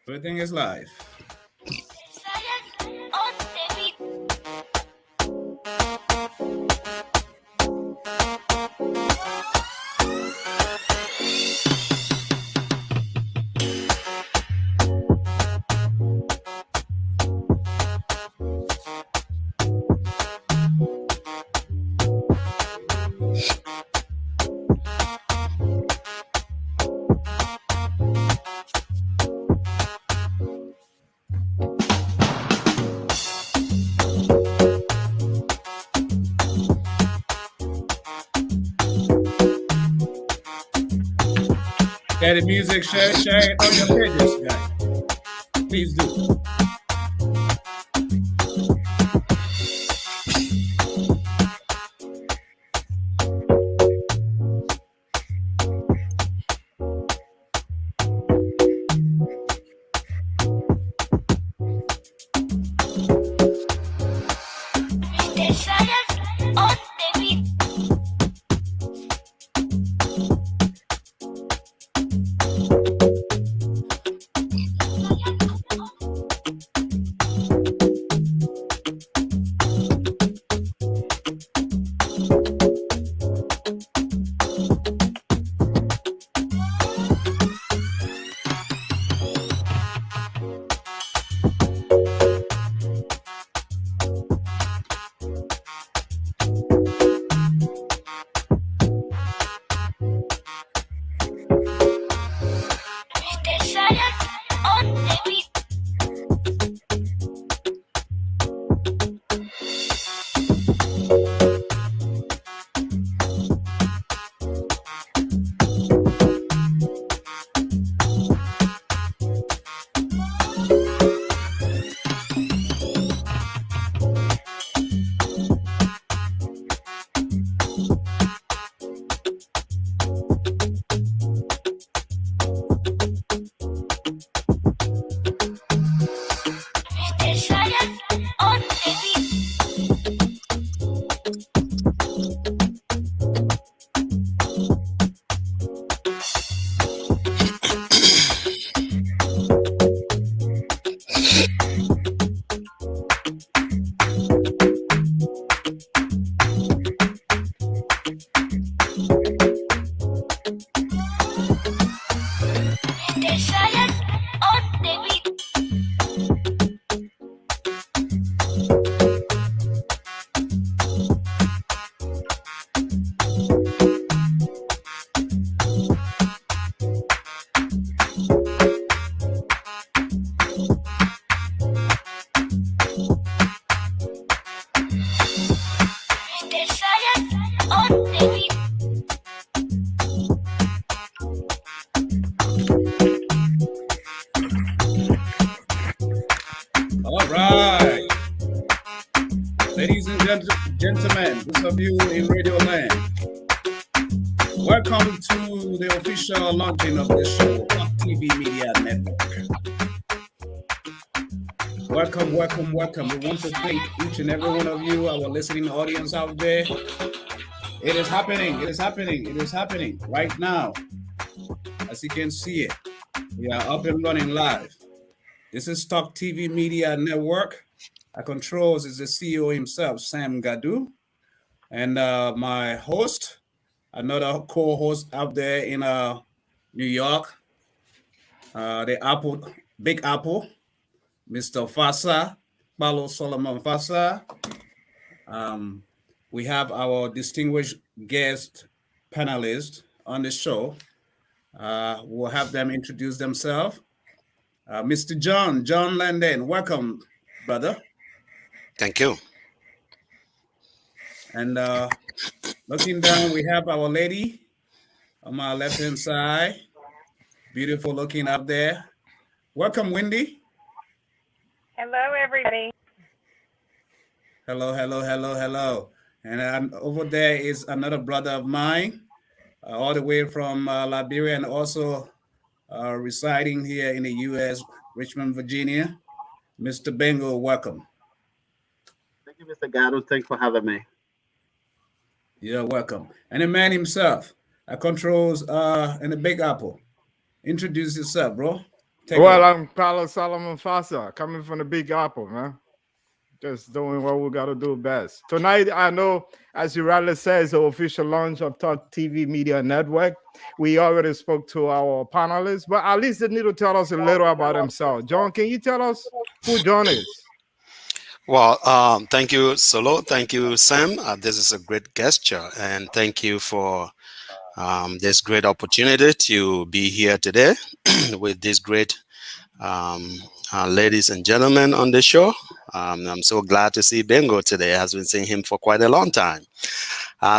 Everything is live. Get the music, share it on your pages, guys. Please do. All right. Ladies and gentlemen, those of you in Radio Land, welcome to the official launching of the show, Talk TV Media Network. Welcome. We want to thank each and every one of you, our listening audience out there. It is happening right now. As you can see it, we are up and running live. This is Talk TV Media Network. Our controls is the CEO himself, Sam Gadu. And my host, another co-host out there in New York, the Big Apple, Mr. Fasa, Paulo Solomon Fasa. We have our distinguished guest panelists on the show. We'll have them introduce themselves. Mr. John London, welcome, brother. Thank you. And looking down, we have our lady on my left-hand side. Beautiful looking up there. Welcome, Wendy. Hello, everybody. Hello. And over there is another brother of mine, all the way from Liberia and also residing here in the U.S., Richmond, Virginia. Mr. Bengal, welcome. Thank you, Mr. Gado. Thanks for having me. You're welcome. And the man himself, controls in the Big Apple. Introduce yourself, bro. Take Well, over. I'm Carlos Solomon Fasa, coming from the Big Apple, man. Just doing what we got to do best. Tonight, I know, as you rightly says, the official launch of Talk TV Media Network. We already spoke to our panelists, but at least they need to tell us a little about themselves. John, can you tell us who John is? Well, thank you, Solo. Thank you, Sam. This is a great gesture, and thank you for this great opportunity to be here today with these great ladies and gentlemen on the show. I'm so glad to see Bengo today. I have been seeing him for quite a long time.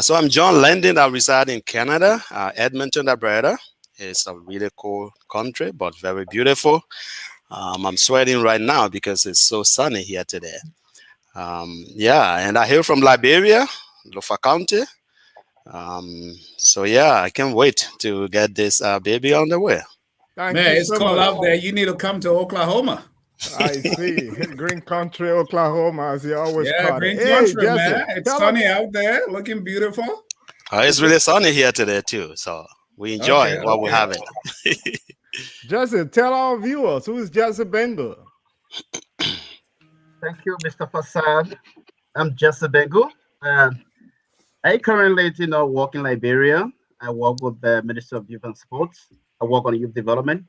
So I'm John Landon. I reside in Canada, Edmonton, Alberta. It's a really cool country, but very beautiful. I'm sweating right now because it's so sunny here today. And I hail from Liberia, Lofa County. So yeah, I can't wait to get this baby on the way. Thank Man, you it's so cold much. out there. You need to come to Oklahoma. I see. Green Country, Oklahoma, as you always Yeah, call green it. country, Jesse, man. It's tell sunny us- out there, looking beautiful. It's really sunny here today too, so we enjoy what we're having. Jesse, tell our viewers who is Jesse Bengo. Thank you, Mr. Fasad. I'm Jesse Bengu. I currently, work in Liberia. I work with the Ministry of Youth and Sports. I work on youth development.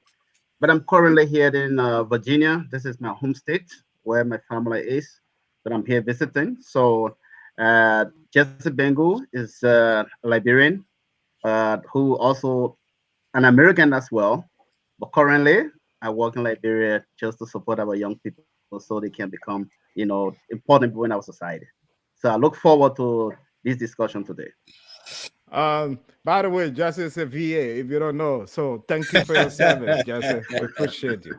But I'm currently here in Virginia. This is my home state where my family is. But I'm here visiting. So Jesse Bengu is a Liberian who also an American as well. But currently, I work in Liberia just to support our young people so they can become, important people in our society. So I look forward to this discussion today. By the way, Jesse is a VA, if you don't know. So thank you for your service, Jesse. We appreciate you.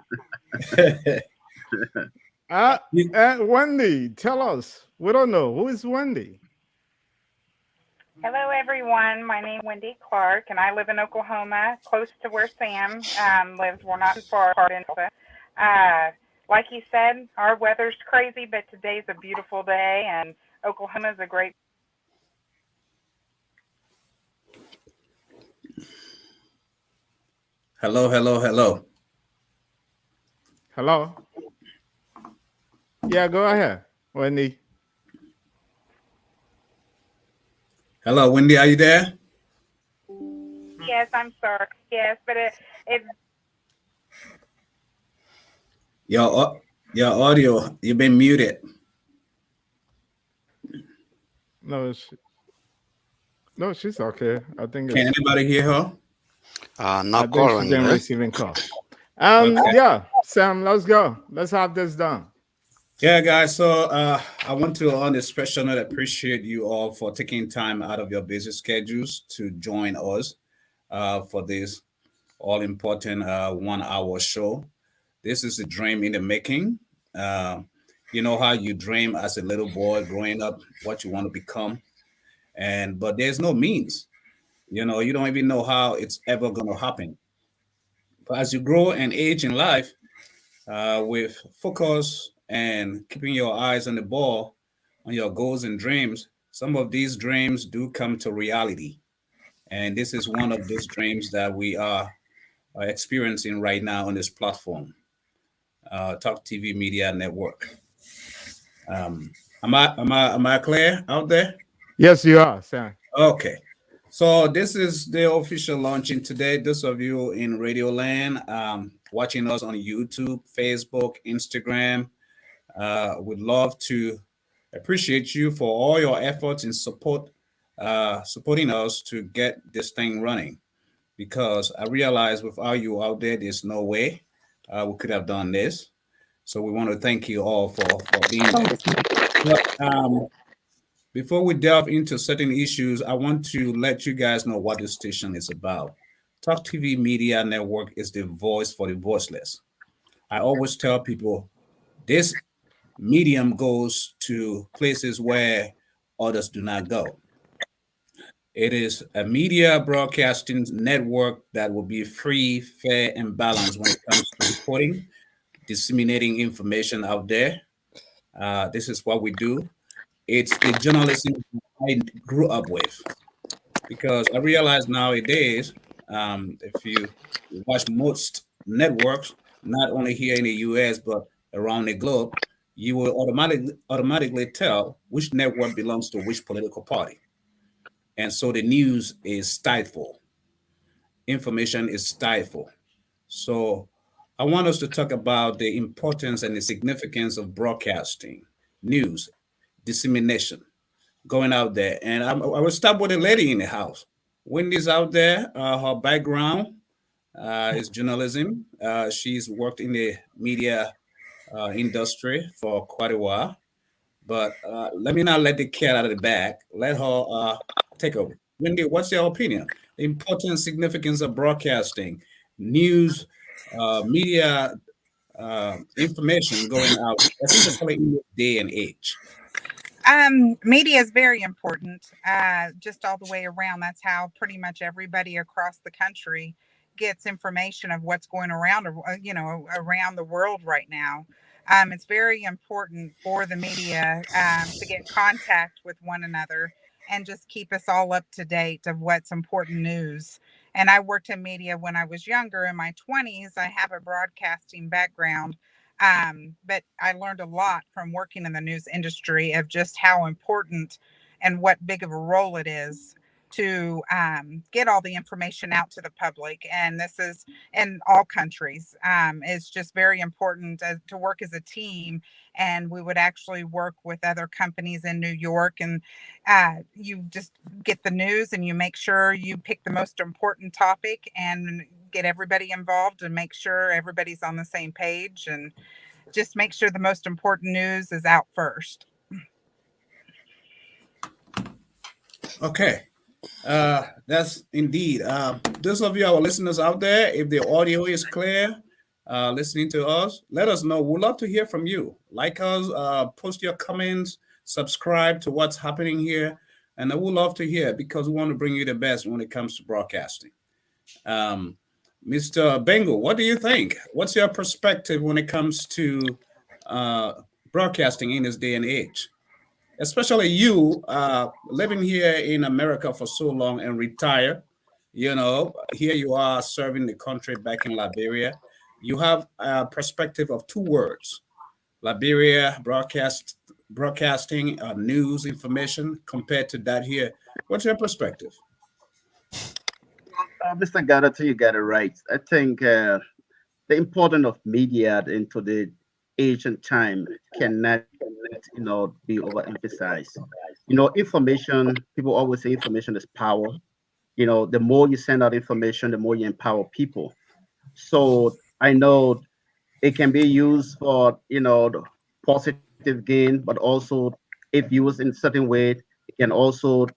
Wendy, tell us. We don't know. Who is Wendy? Hello, everyone. My name is Wendy Clark, and I live in Oklahoma, close to where Sam lives. We're not too far apart in Tulsa. Like he said, our weather's crazy, but today's a beautiful day, and Oklahoma's a great. Hello, hello, hello. Hello? Yeah, go ahead, Wendy. Hello, Wendy, are you there? Yes, I'm sorry. Yes, but it Your audio, you've been muted. No, she's okay. I think Can anybody hear her? Not she's been currently. receiving calls. Okay. Yeah, Sam, let's go. Let's have this done. Yeah, guys. So I want to, on this special note, appreciate you all for taking time out of your busy schedules to join us for this all-important 1 hour show. This is a dream in the making. You know how you dream as a little boy growing up, what you want to become, but there's no means. You don't even know how it's ever going to happen. But as you grow and age in life, with focus and keeping your eyes on the ball, on your goals and dreams, some of these dreams do come to reality. And this is one of those dreams that we are experiencing right now on this platform, Talk TV Media Network. Am I clear out there? Yes, you are, Sam. Okay. So this is the official launching today. Those of you in Radio Land, watching us on YouTube, Facebook, Instagram, would love to appreciate you for all your efforts in supporting us to get this thing running. Because I realize without you out there, there's no way we could have done this. So we want to thank you all for being there. But, before we delve into certain issues, I want to let you guys know what this station is about. Talk TV Media Network is the voice for the voiceless. I always tell people this medium goes to places where others do not go. It is a media broadcasting network that will be free, fair, and balanced when it comes to reporting, disseminating information out there. This is what we do. It's the journalism I grew up with, because I realize nowadays, if you watch most networks, not only here in the U.S. but around the globe, you will automatically tell which network belongs to which political party, and so the news is stifled, information is stifled. So I want us to talk about the importance and the significance of broadcasting, news, dissemination, going out there. And I will start with a lady in the house. Wendy's out there. Her background is journalism. She's worked in the media industry for quite a while. But let me not let the cat out of the bag. Let her take over. Wendy, what's your opinion? The importance, significance of broadcasting, news, media information going out, especially in this day and age. Media is very important, just all the way around. That's how pretty much everybody across the country gets information of what's going around, around the world right now. It's very important for the media to get contact with one another and just keep us all up to date of what's important news. And I worked in media when I was younger, in my 20s. I have a broadcasting background. But I learned a lot from working in the news industry of just how important and what big of a role it is to get all the information out to the public. And this is in all countries. It's just very important to work as a team. And we would actually work with other companies in New York. And you just get the news and you make sure you pick the most important topic and get everybody involved and make sure everybody's on the same page and just make sure the most important news is out first. Okay. That's indeed. Those of you, our listeners out there, if the audio is clear, listening to us, let us know. We'd love to hear from you. Like us, post your comments, subscribe to what's happening here. And I would love to hear because we want to bring you the best when it comes to broadcasting. Mr. Bengo, what do you think? What's your perspective when it comes to broadcasting in this day and age? Especially you living here in America for so long and retired. Here you are serving the country back in Liberia. You have a perspective of two words: Liberia broadcasting news information compared to that here. What's your perspective? Mr. Garrett, you got it right. I think the importance of media into the ancient time cannot, be overemphasized. Information, people always say information is power. The more you send out information, the more you empower people. So I know it can be used for, the positive gain, but also if used in a certain way, it can also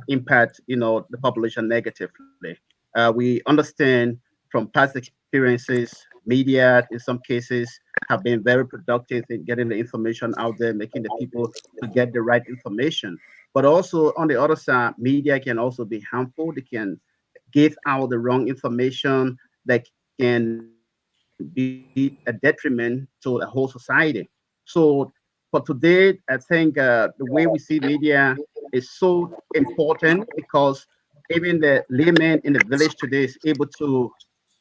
impact, the population negatively. We understand from past experiences, media in some cases have been very productive in getting the information out there, making the people to get the right information. But also on the other side, media can also be harmful. They can give out the wrong information that can be a detriment to the whole society. So for today, I think the way we see media is so important because even the layman in the village today is able to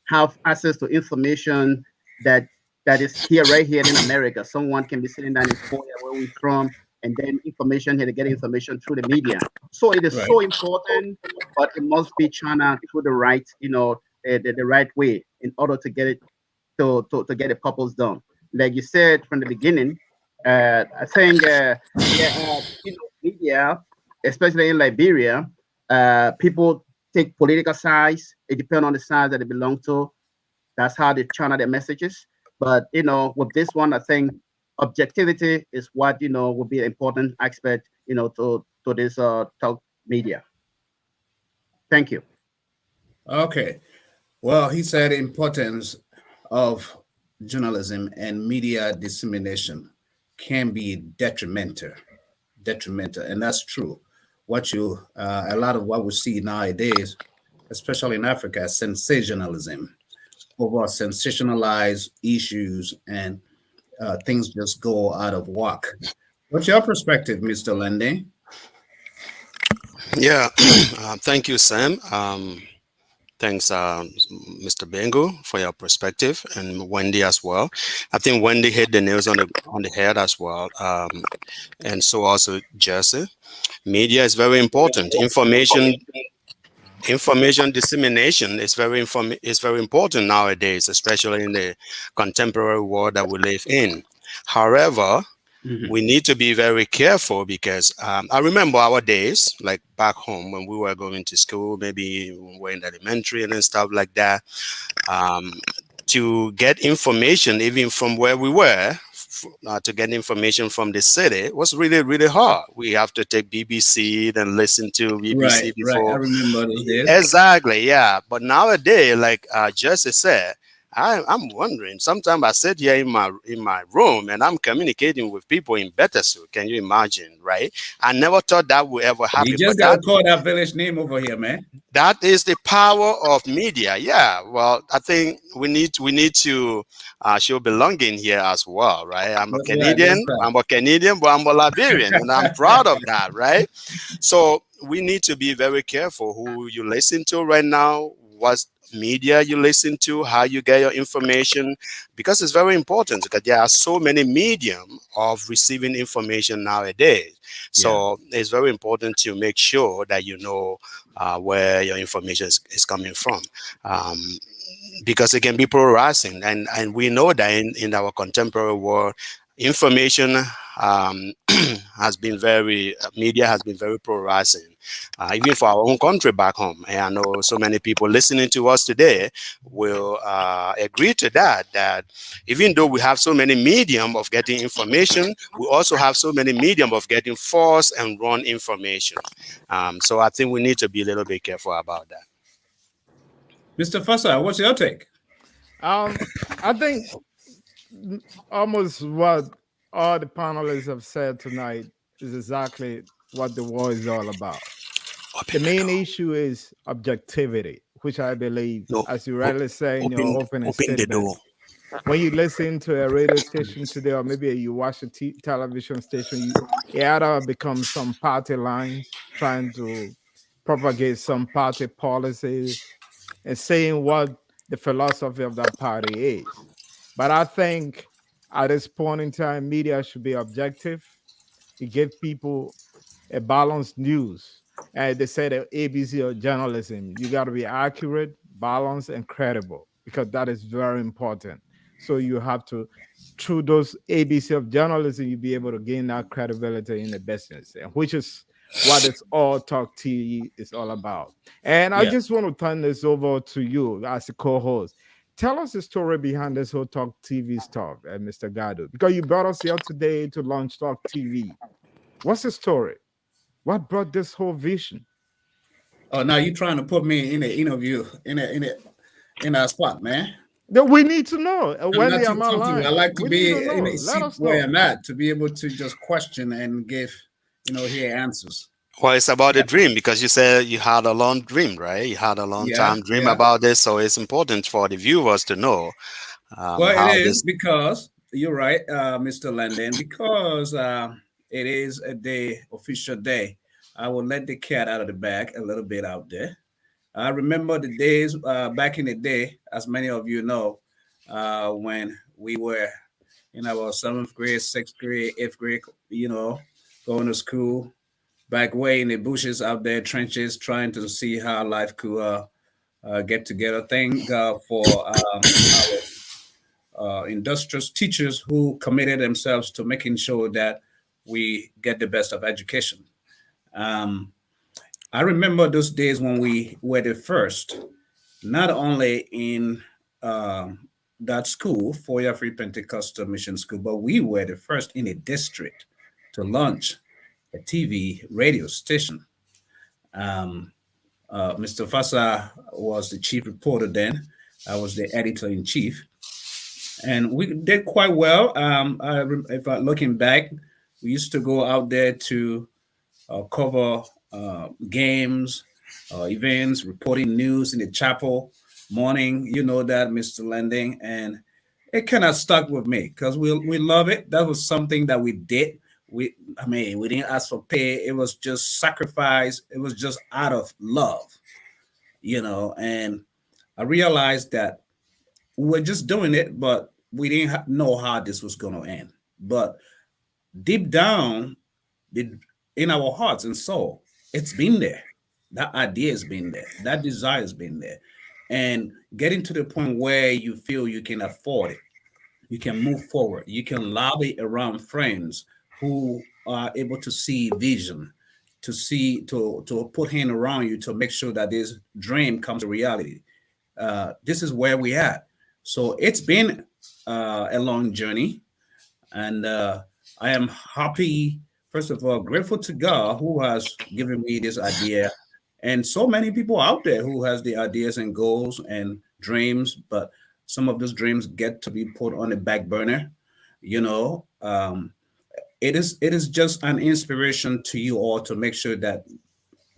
have access to information that is here, right here in America. Someone can be sitting down in Korea, where we're from, and then information here to get information through the media. So it is so important, but it must be channeled through the right, the right way in order to get it to get the purpose done. Like you said from the beginning, I think media, especially in Liberia, people take political sides. It depends on the side that they belong to. That's how they channel their messages. But with this one, I think objectivity is what will be an important aspect, to this talk media. Thank you. Okay. Well, he said the importance of journalism and media dissemination can be detrimental, and that's true. A lot of what we see nowadays, especially in Africa, is sensationalism, over sensationalized issues, and things just go out of whack. What's your perspective, Mr. Lende? Yeah, thank you, Sam. Thanks, Mr. Bengu, for your perspective, and Wendy as well. I think Wendy hit the nails on the head as well, and so also Jesse. Media is very important. Information dissemination is is very important nowadays, especially in the contemporary world that we live in. However, we need to be very careful because I remember our days, like back home when we were going to school, maybe when we were in elementary and stuff like that. To get information, even from where we were, to get information from the city was really, really hard. We have to take BBC, then listen to BBC Right, before. I remember those days. Exactly, yeah. But nowadays, like Jesse said, I'm wondering. Sometimes I sit here in my room and I'm communicating with people in Bethesda. Can you imagine, right? I never thought that would ever happen. You just But got to call that village name over here, man. that is the power of media. Yeah. Well, I think we need to show belonging here as well, right? I'm a That's Canadian. right. I'm a Canadian, but I'm a Liberian, and I'm proud of that, right? So we need to be very careful who you listen to right now, what media you listen to, how you get your information, because it's very important because there are so many medium of receiving information nowadays. So it's very important to make sure that you know where your information is coming from. Because it can be polarizing, and we know that in our contemporary world, information has been media has been very polarizing, even for our own country back home. And I know so many people listening to us today will agree to that even though we have so many medium of getting information, we also have so many medium of getting false and wrong information. So I think we need to be a little bit careful about that. Mr. Fassa, what's your take? I think almost what all the panelists have said tonight is exactly what the war is all about. The main issue is objectivity, which I believe, as you rightly say in your opening statement, when you listen to a radio station today, or maybe you watch a television station, it either becomes some party lines trying to propagate some party policies and saying what the philosophy of that party is. But I think at this point in time, media should be objective. You give people a balanced news. And they say the ABC of journalism, you got to be accurate, balanced, and credible, because that is very important. So you have to, through those ABC of journalism, you'll be able to gain that credibility in the business, and which is what it's all Talk TV is all about. And I just want to turn this over to you as a co-host. Tell us the story behind this whole Talk TV stuff, Mr. Gadu, because you brought us here today to launch Talk TV. What's the story? What brought this whole vision? Oh, now you're trying to put me in an interview in a spot, man. No, we need to know. Wendy, I like to be in a seat where I'm at, to be able to just question and give, hear answers. Well, it's about a dream, because you said you had a long dream, right? You had a long time dream about this, so it's important for the viewers to know. Well, it is because you're right, Mr. Landon, because it is a official day. I will let the cat out of the bag a little bit out there. I remember the days back in the day, as many of you know, when we were in our 7th grade, 6th grade, 8th grade, going to school, back way in the bushes out there, trenches, trying to see how life could get together. Thank God for our industrious teachers who committed themselves to making sure that we get the best of education. I remember those days when we were the first, not only in that school, Foya Free Pentecostal Mission School, but we were the first in the district to launch a TV radio station. Mr. Fassa was the chief reporter then. I was the editor-in-chief. And we did quite well. If I'm looking back, we used to go out there to cover games, events, reporting news in the chapel morning. You know that, Mr. Landing. And it kind of stuck with me because we love it. That was something that we did. We didn't ask for pay. It was just sacrifice. It was just out of love, and I realized that we were just doing it, but we didn't know how this was going to end. But deep down, in our hearts and soul, it's been there. That idea has been there. That desire has been there. And getting to the point where you feel you can afford it, you can move forward, you can lobby around friends who are able to see vision, to put hand around you to make sure that this dream comes to reality. This is where we at. So it's been a long journey, and I am happy. First of all, grateful to God who has given me this idea, and so many people out there who has the ideas and goals and dreams, but some of those dreams get to be put on the back burner. You know, it is just an inspiration to you all to make sure that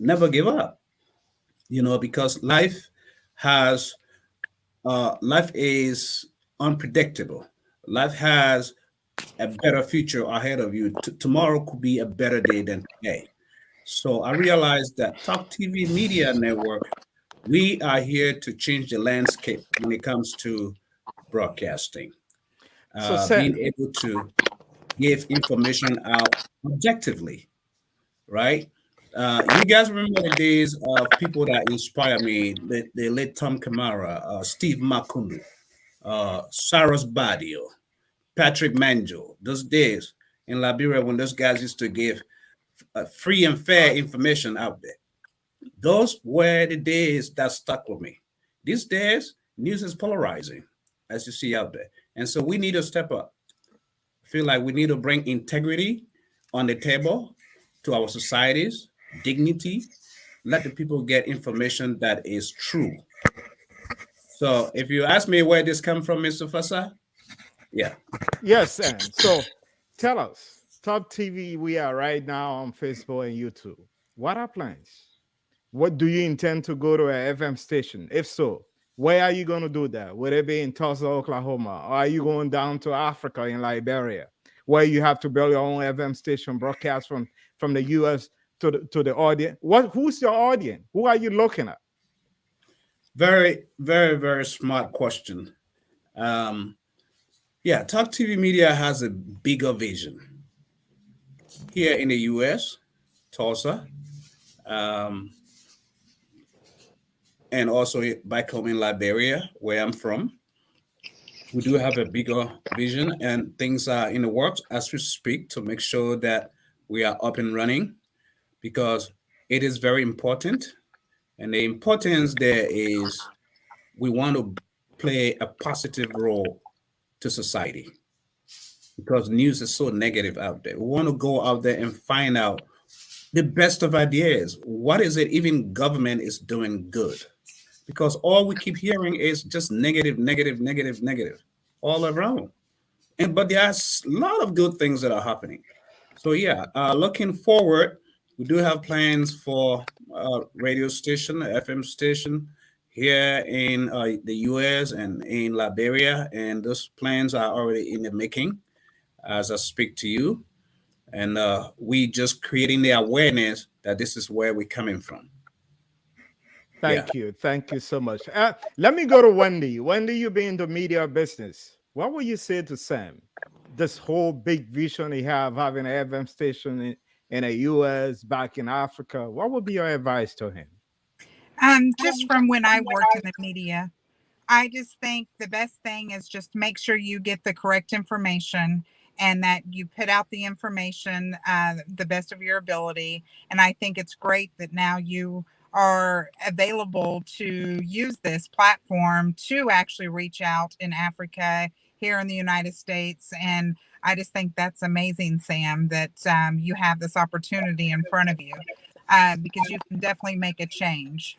never give up. You know, because has life is unpredictable. Life has a better future ahead of you. Tomorrow could be a better day than today. So I realized that Talk TV Media Network, we are here to change the landscape when it comes to broadcasting, So, being Sam, able to give information out objectively, right? You guys remember the days of people that inspire me, the late Tom Kamara, Steve Makundu, Saros Badio, Patrick Manjo, those days in Liberia when those guys used to give free and fair information out there. Those were the days that stuck with me. These days, news is polarizing, as you see out there. And so we need to step up. I feel like we need to bring integrity on the table to our societies, dignity, let the people get information that is true. So if you ask me where this come from, Mr. Fassa, yeah. yes, Sam. So tell us, Top TV, we are right now on Facebook and YouTube. What are plans? What do you intend to go to a FM station? If so, where are you going to do that? Would it be in Tulsa, Oklahoma? Or are you going down to Africa in Liberia, where you have to build your own FM station, broadcast from the US to the audience? Who's your audience? Who are you looking at? Very, very, very smart question. Yeah, Talk TV Media has a bigger vision. Here in the US, Tulsa, and also back home in Liberia, where I'm from, we do have a bigger vision, and things are in the works as we speak to make sure that we are up and running, because it is very important. And the importance there is we want to play a positive role to society, because news is so negative out there. We want to go out there and find out the best of ideas. What is it even government is doing good? Because all we keep hearing is just negative, negative, negative, negative all around. And but there's a lot of good things that are happening. So yeah, looking forward, we do have plans for radio station, FM station here in the US and in Liberia, and those plans are already in the making as I speak to you. And we just creating the awareness that this is where we're coming from. Thank you. Thank you so much. Let me go to Wendy. Wendy, you be in the media business. What would you say to Sam? This whole big vision he have, having an FM station in the US, back in Africa. What would be your advice to him? Just from when I worked in the media, I just think the best thing is just make sure you get the correct information and that you put out the information the best of your ability. And I think it's great that now you are available to use this platform to actually reach out in Africa, here in the United States. And I just think that's amazing, Sam, that you have this opportunity in front of you because you can definitely make a change.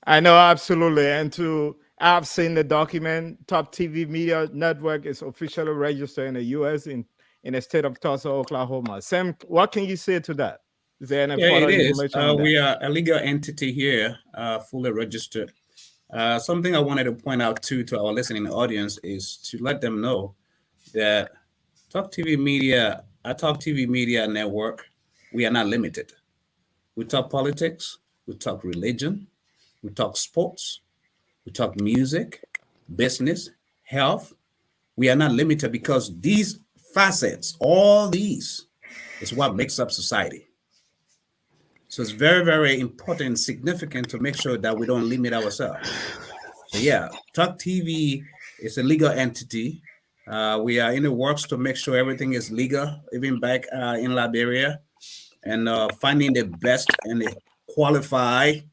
I know, absolutely. And I've seen the document. Top TV Media Network is officially registered in the U.S. in the state of Tulsa, Oklahoma. Sam, what can you say to that? Is there any further information on that? We are a legal entity here, fully registered. Something I wanted to point out to our listening audience is to let them know that Talk TV Media, at Talk TV Media Network, we are not limited. We talk politics, we talk religion, we talk sports, We talk music, business, health. We are not limited because these facets, all these, is what makes up society. So it's very, very important and significant to make sure that we don't limit ourselves. So yeah, Talk TV is a legal entity. We are in the works to make sure everything is legal, even back in Liberia, and finding the best and the qualified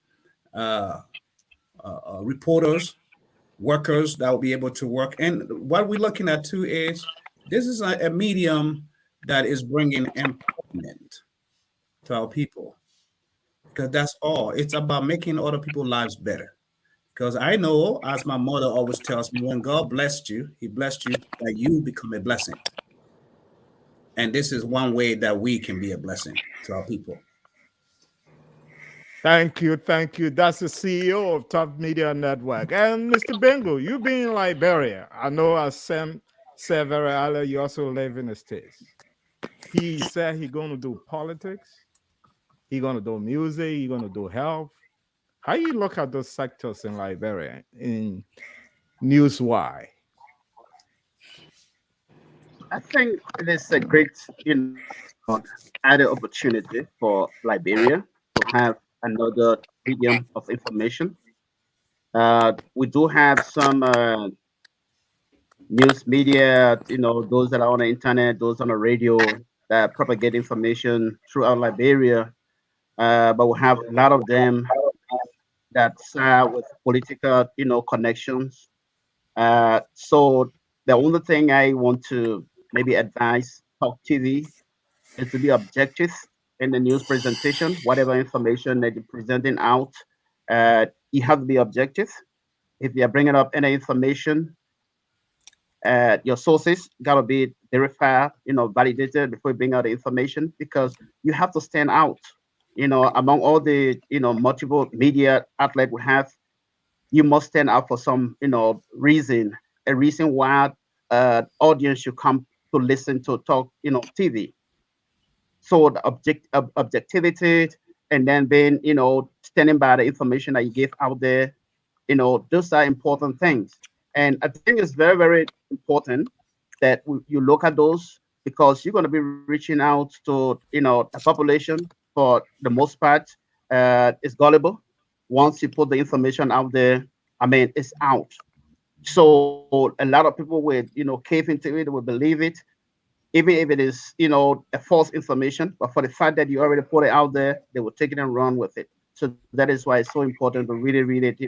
reporters, workers that will be able to work. And what we're looking at too is this is a medium that is bringing employment to our people, because that's all. It's about making other people's lives better. Because I know, as my mother always tells me, when God blessed you, He blessed you that you become a blessing. And this is one way that we can be a blessing to our people. Thank you, thank you. That's the CEO of Top Media Network. And Mr. Bengo, you being in Liberia, I know as Sam said very earlier, you also live in the States. He said he's going to do politics, he's going to do music, he's going to do health. How you look at those sectors in Liberia in news-wise? I think it is a great, added opportunity for Liberia to have another medium of information. We do have some news media, those that are on the internet, those on the radio that propagate information throughout Liberia. But we have a lot of them that with political, connections. So the only thing I want to maybe advise Talk TV is to be objective in the news presentation. Whatever information that you're presenting out, you have to be objective. If you're bringing up any information, your sources gotta be verified, validated before you bring out the information, because you have to stand out. Among all the multiple media outlets we have, you must stand out for some reason, a reason why audience should come to listen to Talk TV. So the objectivity, and then being standing by the information that you give out there, those are important things. And I think it's very, very important that you look at those, because you're going to be reaching out to a population, for the most part, is gullible. Once you put the information out there, it's out. So a lot of people will, cave into it, will believe it, even if it is, a false information. But for the fact that you already put it out there, they will take it and run with it. So that is why it's so important to really read it,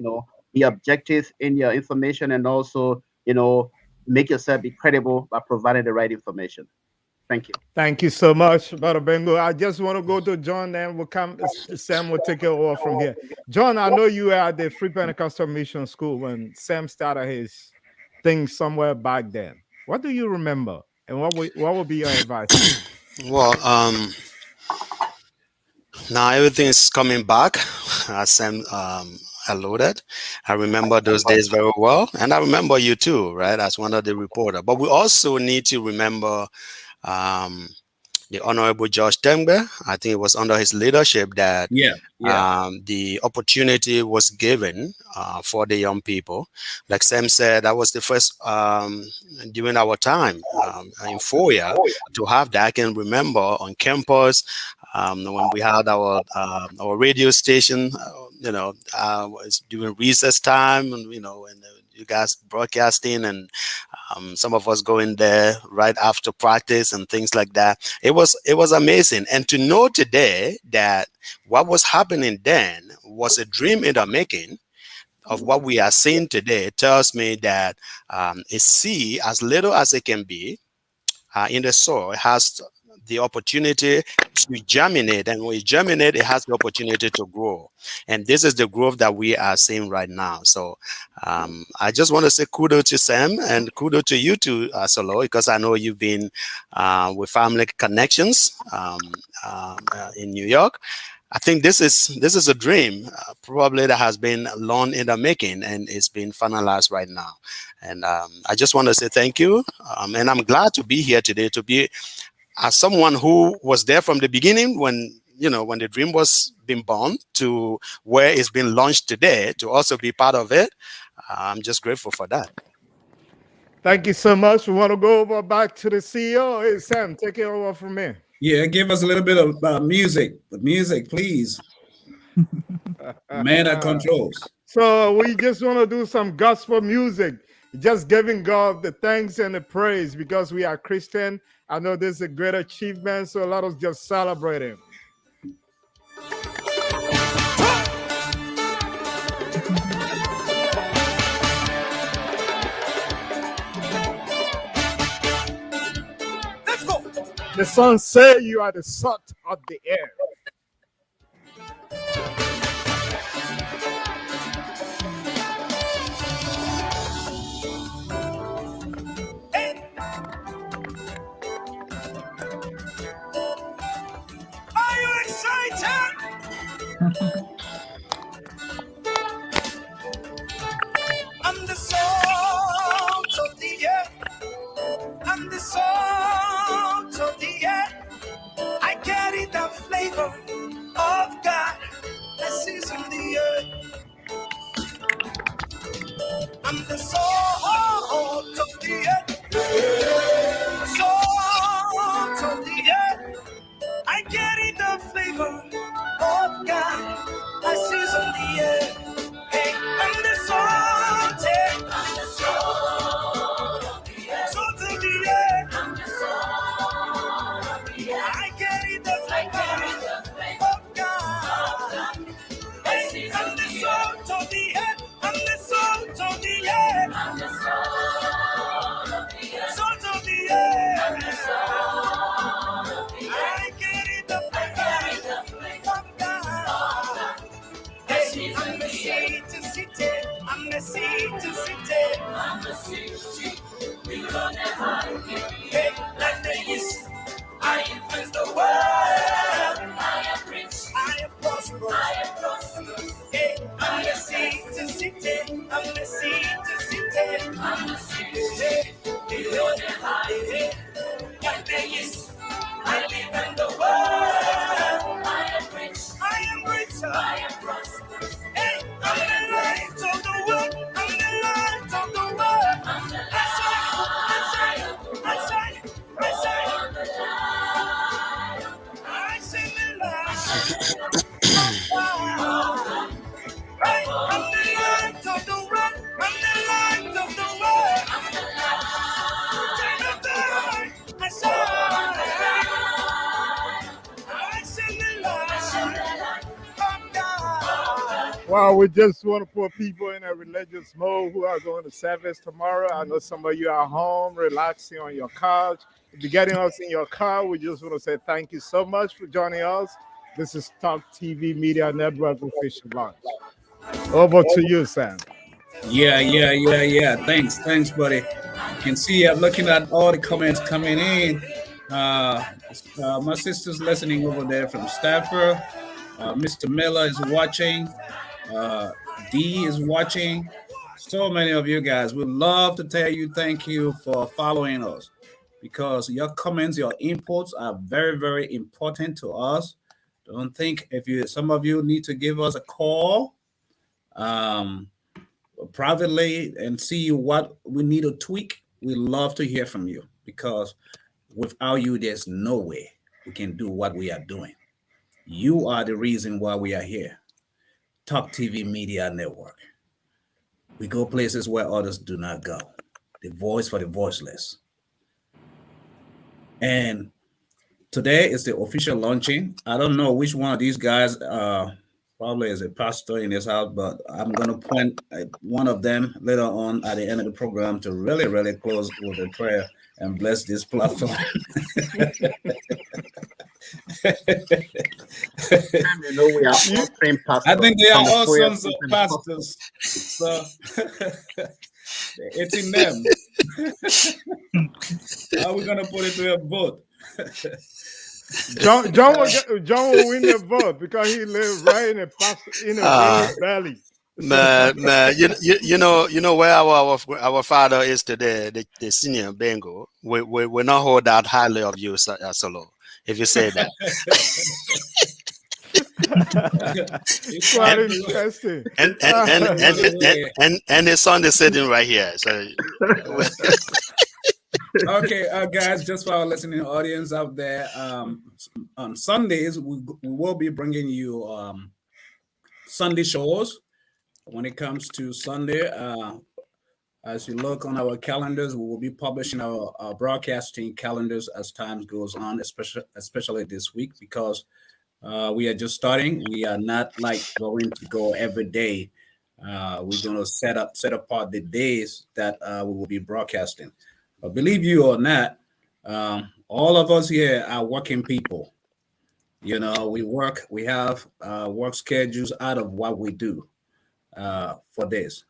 be objective in your information, and also, make yourself be credible by providing the right information. Thank you. Thank you so much, Brother Bengo. I just want to go to John, then we'll come. Sam will take it over from here. John, I know you were at the Free Pentecostal Mission School when Sam started his thing somewhere back then. What do you remember, and what would be your advice? Well, now everything is coming back, as Sam alluded. I remember those days very well, and I remember you too, right, as one of the reporters. But we also need to remember the Honorable George Tembe. I think it was under his leadership that the opportunity was given for the young people. Like Sam said, that was the first during our time in FOIA to have that. I can remember on campus when we had our radio station, it's during recess time, and and you guys broadcasting, and some of us going there right after practice and things like that. It was amazing. And to know today that what was happening then was a dream in the making of what we are seeing today tells me that a seed, as little as it can be in the soil, has the opportunity to germinate, and when it germinates, it has the opportunity to grow. And this is the growth that we are seeing right now. So I just want to say kudos to Sam, and kudos to you too, Solo, because I know you've been with Family Connections in New York. I think this is a dream, probably that has been long in the making, and it's been finalized right now. And I just want to say thank you, and I'm glad to be here today, to be as someone who was there from the beginning when when the dream was being born to where it's been launched today, to also be part of it. I'm just grateful for that. Thank you so much. We want to go over back to the CEO. Hey, Sam, take it over from me. Yeah, give us a little bit of music. The music, please. Man that controls. So we just want to do some gospel music, just giving God the thanks and the praise because we are Christian. I know this is a great achievement, so let us just celebrate Him. Let's go. The song say you are the salt of the air. Are you excited? I'm the salt of the earth. I'm the salt of the earth. I carry the flavor of God that seasons the earth. I'm the salt of the earth. Salt of the earth. I carry the flavor of God that seasons the earth. Hey, I'm the salt. I'm the salt of the earth. Salt of the earth. I'm the salt of the earth. I carry the flavor of God. Hey, I'm the salt of the earth. I'm the salt of the earth. I'm the salt of the earth. Salt of the earth. I'm the salt of the earth. I carry the flavor of God. Hey, I'm the seed to city. I'm the seed to city. I'm the seed. We run and hide. Hey, like the east, I influence the world. I am rich. I am prosperous. I am prosperous. Hey, I'm the seed to city. I'm the seed to city. I'm the seed. Hey, we run and hide. Hey, like the east, I live in the world. I am rich. I am rich. I am prosperous. Hey, I'm the light of the world. I'm the light of the world. I'm the light. I shine. I shine. I shine. I shine the light. Hey, I'm the light of the world. I'm the light of the world. I'm the light. I shine. I shine the light of God. Well, we just want to put people in a religious mode who are going to service tomorrow. I know some of you are home, relaxing on your couch. If you're getting us in your car, we just want to say thank you so much for joining us. This is Talk TV Media Network official launch. Over to you, Sam. Yeah. Thanks, buddy. You can see I'm looking at all the comments coming in. My sister's listening over there from Stafford. Mr. Miller is watching. D is watching. So many of you guys would love to tell you thank you for following us because your comments, your inputs are very, very important to us. Don't think some of you need to give us a call privately and see what we need to tweak. We love to hear from you because without you, there's no way we can do what we are doing. You are the reason why we are here. Talk TV Media Network. We go places where others do not go. The voice for the voiceless. And today is the official launching. I don't know which one of these guys probably is a pastor in this house, but I'm going to point at one of them later on at the end of the program to really, really close with a prayer and bless this platform. You know, we are all trained pastors. I think they are from the all prayer sons of system. pastors. So it's in them. How are we going to put it to a vote? John will win the vote because he lives right in the valley. You know where our father is today, the senior Bengo. We not hold that highly of you, Solo, if you say that. It's Quite time to- interesting. And his son is sitting right here. So Okay, guys, just for our listening audience out there, on Sundays we will be bringing you Sunday shows. When it comes to Sunday, as you look on our calendars, we will be publishing our broadcasting calendars as time goes on, especially this week, because we are just starting. We are not like going to go every day. We're going to set apart the days that we will be broadcasting. But believe you or not, all of us here are working people. You know, we have work schedules out of what we do for this.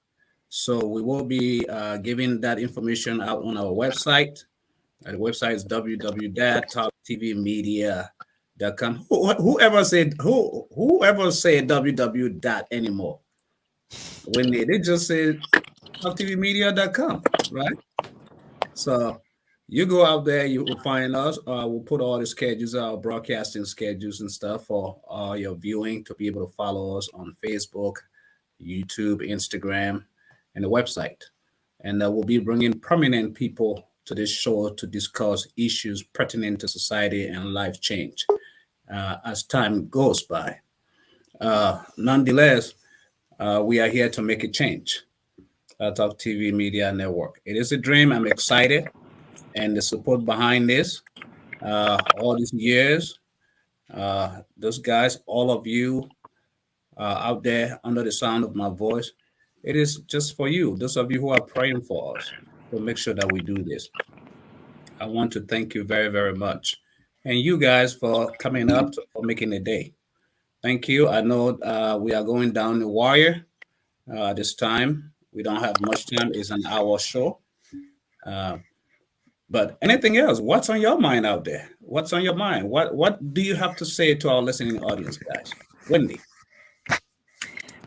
So we will be giving that information out on our website. The website is www.talktvmedia.com. Whoever said www dot anymore? When they just said talktvmedia.com, right? So you go out there, you will find us. We'll put all the schedules, our broadcasting schedules and stuff for your viewing to be able to follow us on Facebook, YouTube, Instagram, and the website. And we'll be bringing prominent people to this show to discuss issues pertinent to society and life change as time goes by. Nonetheless, we are here to make a change. Talk TV Media Network. It is a dream. I'm excited, and the support behind this, all these years, those guys, all of you out there under the sound of my voice, it is just for you. Those of you who are praying for us to make sure that we do this. I want to thank you very, very much, and you guys for coming up for making the day. Thank you. I know we are going down the wire this time. We don't have much time. It's an hour show. But anything else? What's on your mind out there? What's on your mind? What do you have to say to our listening audience, guys? Wendy.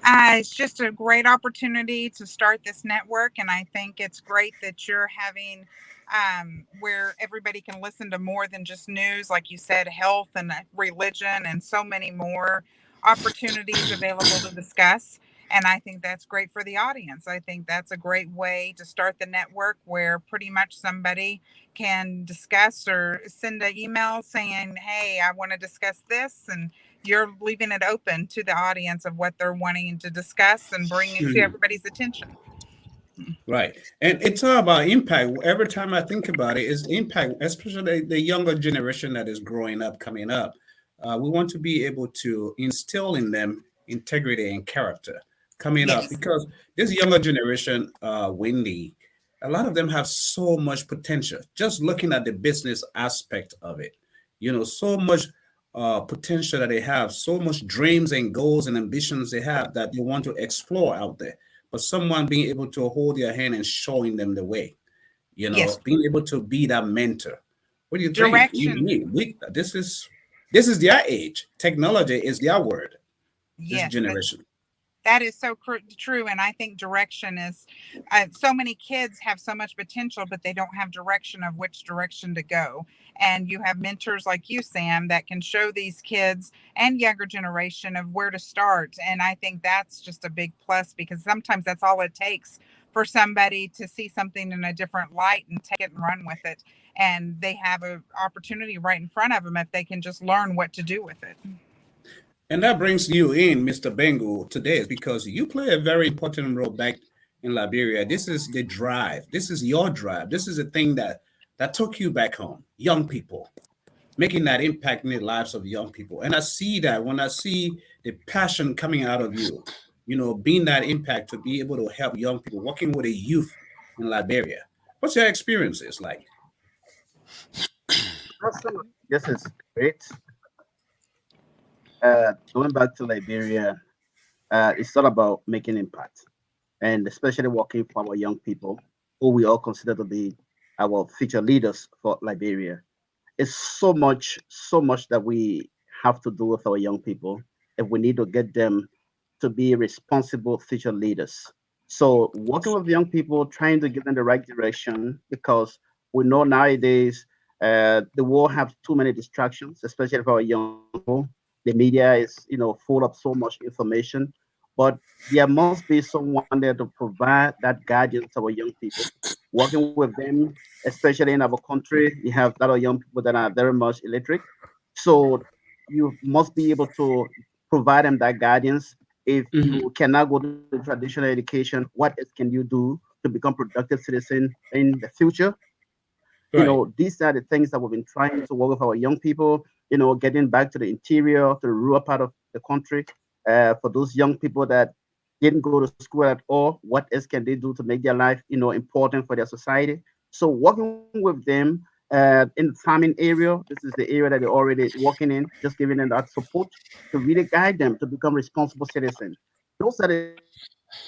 It's just a great opportunity to start this network, and I think it's great that you're having where everybody can listen to more than just news, like you said, health and religion, and so many more opportunities available to discuss. And I think that's great for the audience. I think that's a great way to start the network where pretty much somebody can discuss or send an email saying, hey, I want to discuss this. And you're leaving it open to the audience of what they're wanting to discuss and bring it to everybody's attention. Right. And it's all about impact. Every time I think about it, is impact, especially the younger generation that is growing up, coming up. We want to be able to instill in them integrity and character coming up, because this younger generation, Wendy, a lot of them have so much potential. Just looking at the business aspect of it, you know, so much potential that they have, so much dreams and goals and ambitions they have that they want to explore out there. But someone being able to hold their hand and showing them the way, you know, being able to be that mentor. What do you think? This is their age. Technology is their word. This generation. That is so true. And I think direction is, so many kids have so much potential, but they don't have direction of which direction to go. And you have mentors like you, Sam, that can show these kids and younger generation of where to start. And I think that's just a big plus, because sometimes that's all it takes for somebody to see something in a different light and take it and run with it. And they have an opportunity right in front of them if they can just learn what to do with it. And that brings you in, Mr. Bengu, today, because you play a very important role back in Liberia. This is the drive. This is your drive. This is the thing that took you back home. Young people, making that impact in the lives of young people. And I see that when I see the passion coming out of you, you know, being that impact to be able to help young people, working with the youth in Liberia. What's your experiences like? This is great. Going back to Liberia, it's all about making impact, and especially working for our young people, who we all consider to be our future leaders for Liberia. It's so much that we have to do with our young people if we need to get them to be responsible future leaders. So working with young people, trying to give them the right direction, because we know nowadays the world have too many distractions, especially for our young people. The media is, full of so much information, but there must be someone there to provide that guidance to our young people. Working with them, especially in our country, we have a lot of young people that are very much illiterate. So you must be able to provide them that guidance. If Mhm. you cannot go to traditional education, what else can you do to become productive citizen in the future? Right. These are the things that we've been trying to work with our young people, getting back to the interior, to the rural part of the country. For those young people that didn't go to school at all, what else can they do to make their life, important for their society? So working with them in the farming area, this is the area that they're already working in, just giving them that support to really guide them to become responsible citizens. Those are the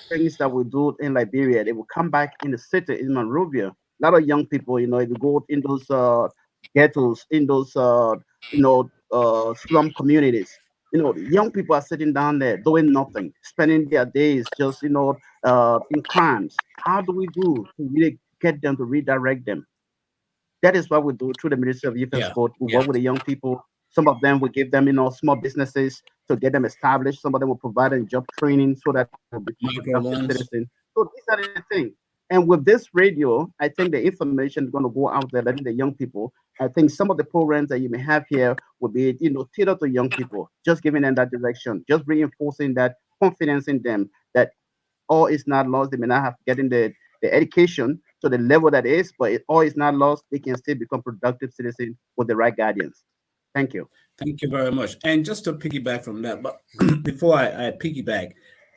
things that we do in Liberia. They will come back in the city in Monrovia. A lot of young people, if you go in those ghettos, in those slum communities, young people are sitting down there doing nothing, spending their days just in crimes. How do we do to really get them to redirect them? That is what we do through the Ministry of Youth and Yeah. Sport. We Yeah. work with the young people. Some of them will give them, small businesses to get them established. Some of them will provide them job training so that they will become Micro productive loans. citizens. So these are the things. And with this radio, I think the information is going to go out there, letting the young people. I think some of the programs that you may have here will be, tailored to young people, just giving them that direction, just reinforcing that confidence in them that all is not lost. They may not have getting the education to the level that is, but all is not lost. They can still become productive citizens with the right guidance. Thank you. Thank you very much. And just to piggyback from that, but before I piggyback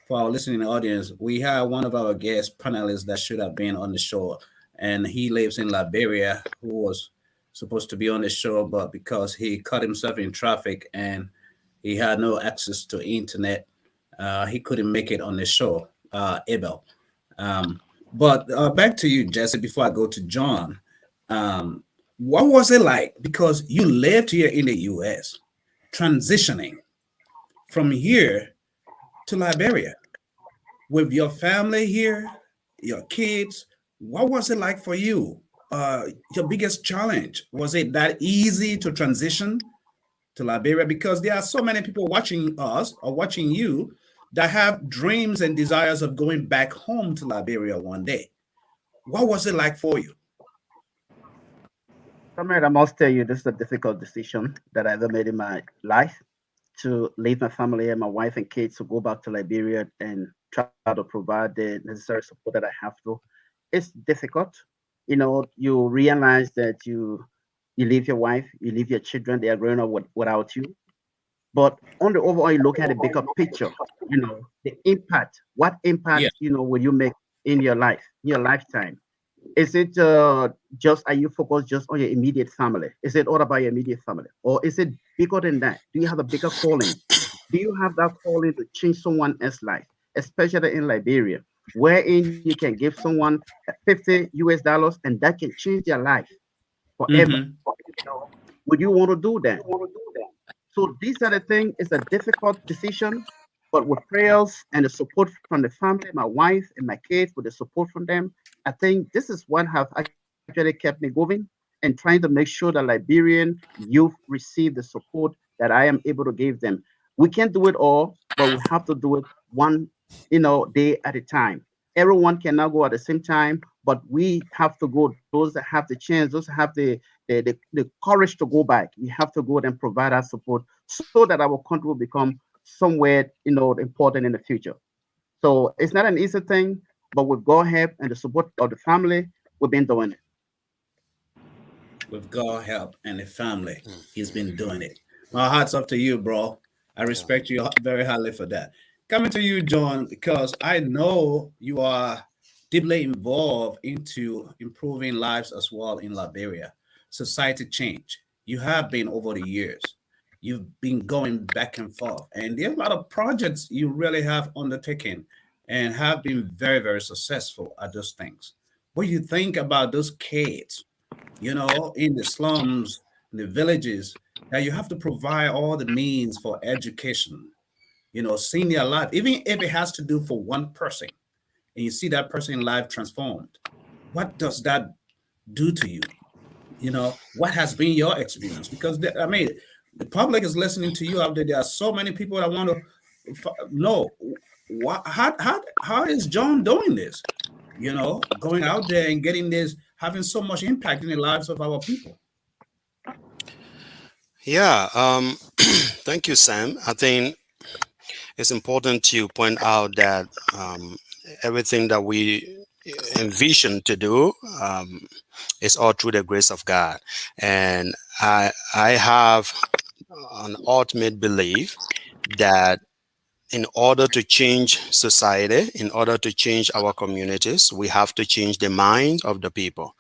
for our listening audience, we have one of our guest panelists that should have been on the show, and he lives in Liberia, who was supposed to be on the show, but because he caught himself in traffic and he had no access to internet, he couldn't make it on the show, Abel. Um, but back to you, Jesse, before I go to John. Um, what was it like? Because you lived here in the US, transitioning from here to Liberia with your family here, your kids. What was it like for you? Your biggest challenge? Was it that easy to transition to Liberia? Because there are so many people watching us or watching you that have dreams and desires of going back home to Liberia one day. What was it like for you? Comrade, I must tell you, this is a difficult decision that I ever made in my life to leave my family and my wife and kids to go back to Liberia and try to provide the necessary support that I have to. It's difficult. You realize that you leave your wife, you leave your children, they are growing up without you. But on the overall, you look at the bigger picture, the impact. What Yeah. impact, will you make in your life, in your lifetime? Is it just, are you focused just on your immediate family? Is it all about your immediate family? Or is it bigger than that? Do you have a bigger calling? Do you have that calling to change someone else's life, especially in Liberia, wherein you can give someone $50 and that can change their life forever? Mm-hmm. Would you want to do that? So these are the things. It's a difficult decision, but with prayers and the support from the family, my wife and my kids, with the support from them, I think this is what have actually kept me going and trying to make sure that Liberian youth receive the support that I am able to give them. We can't do it all, but we have to do it one, day at a time. Everyone cannot go at the same time, but we have to go. Those that have the chance, those that have the courage to go back, we have to go and provide our support so that our country will become somewhere, important in the future. So it's not an easy thing, but with God help and the support of the family, we've been doing it. With God help and the family, he's been doing it. My heart's up to you, bro. I respect you very highly for that. Coming to you, John, because I know you are deeply involved into improving lives as well in Liberia. Society change. You have been over the years. You've been going back and forth, and there are a lot of projects you really have undertaken and have been very, very successful at those things. What do you think about those kids, in the slums, in the villages, that you have to provide all the means for education, senior life, even if it has to do for one person, and you see that person life transformed? What does that do to you? What has been your experience? Because I mean, The public is listening to you out there. There are so many people that want to know how is John doing this? You know, going out there and getting this, having so much impact in the lives of our people. Yeah, thank you, Sam. I think it's important to point out that everything that we envision to do is all through the grace of God. And I have an ultimate belief that in order to change society, in order to change our communities, we have to change the minds of the people.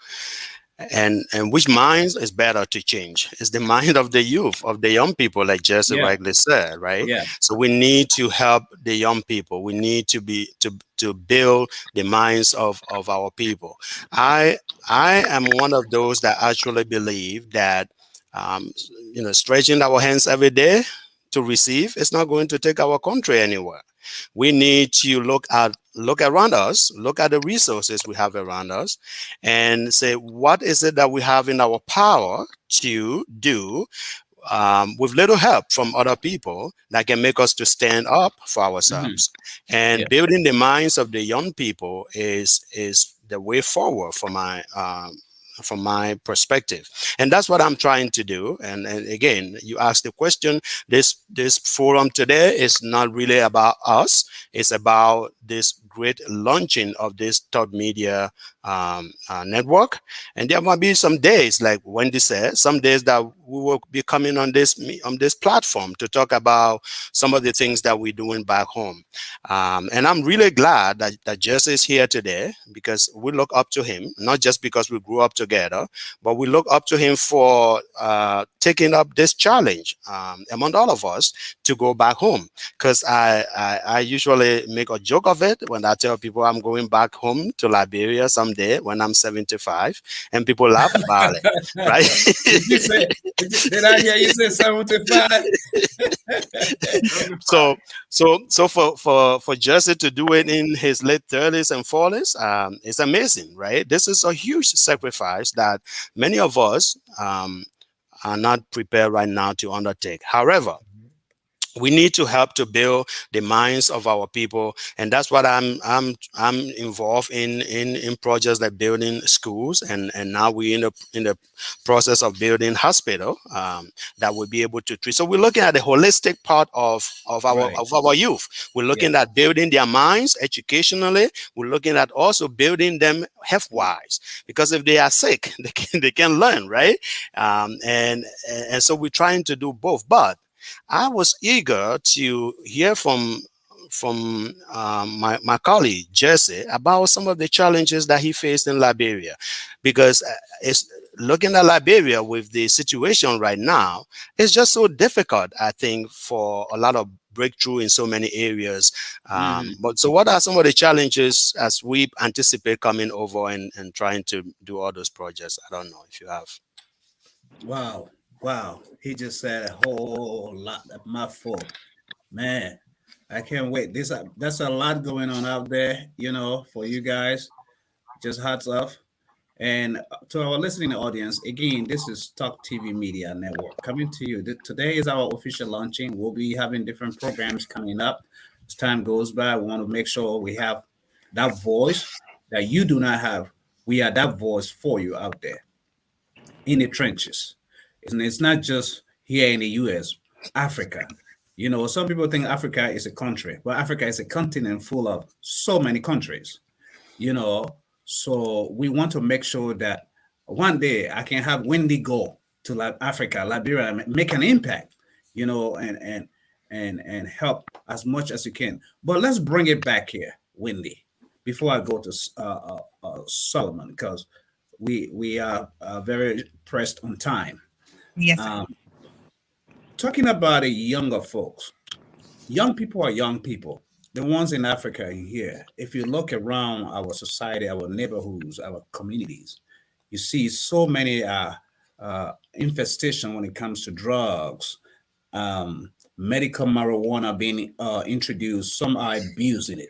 And which minds is better to change? It's the mind of the youth, of the young people, like Jesse rightly said, right? Yeah. So we need to help the young people. We need to be to build the minds of our people. I am one of those that actually believe that stretching our hands every day to receive is not going to take our country anywhere. We need to look around us, look at the resources we have around us, and say, what is it that we have in our power to do with little help from other people that can make us to stand up for ourselves. And building the minds of the young people is the way forward for from my perspective. And that's what I'm trying to do. And again, you asked the question, this forum today is not really about us. It's about this great launching of this Thought Media network. And there might be some days, like Wendy said, some days that we will be coming on this platform to talk about some of the things that we're doing back home. And I'm really glad that Jesse is here today, because we look up to him, not just because we grew up together, but we look up to him for taking up this challenge among all of us to go back home. Because I usually make a joke of it when I tell people I'm going back home to Liberia someday when I'm 75, and people laugh about it, right? Did I hear you say 75? So for Jesse to do it in his late 30s and 40s, it's amazing, right? This is a huge sacrifice that many of us are not prepared right now to undertake. However, we need to help to build the minds of our people, and that's what I'm involved in projects like building schools, and now we're in the process of building hospital that will be able to treat. So we're looking at the holistic part of our youth. We're looking at building their minds educationally. We're looking at also building them health-wise, because if they are sick, they can learn, right? And so we're trying to do both, but I was eager to hear from my colleague Jesse about some of the challenges that he faced in Liberia, because it's looking at Liberia with the situation right now, it's just so difficult, I think, for a lot of breakthrough in so many areas. But so what are some of the challenges as we anticipate coming over and trying to do all those projects? I don't know if you have. Wow, he just said a whole lot of mouthful. Man, I can't wait. That's a lot going on out there, for you guys. Just hats off. And to our listening audience, again, this is Talk TV Media Network coming to you. Today is our official launching. We'll be having different programs coming up. As time goes by, we want to make sure we have that voice that you do not have. We are that voice for you out there in the trenches. And it's not just here in the US, Africa. Some people think Africa is a country, but Africa is a continent full of so many countries, So we want to make sure that one day I can have Wendy go to Africa, Liberia, and make an impact, and help as much as you can. But let's bring it back here, Wendy, before I go to Solomon, because we are very pressed on time. Yes. Talking about the younger folks, young people are young people. The ones in Africa and here, if you look around our society, our neighborhoods, our communities, you see so many infestation when it comes to drugs, medical marijuana being introduced. Some are abusing it,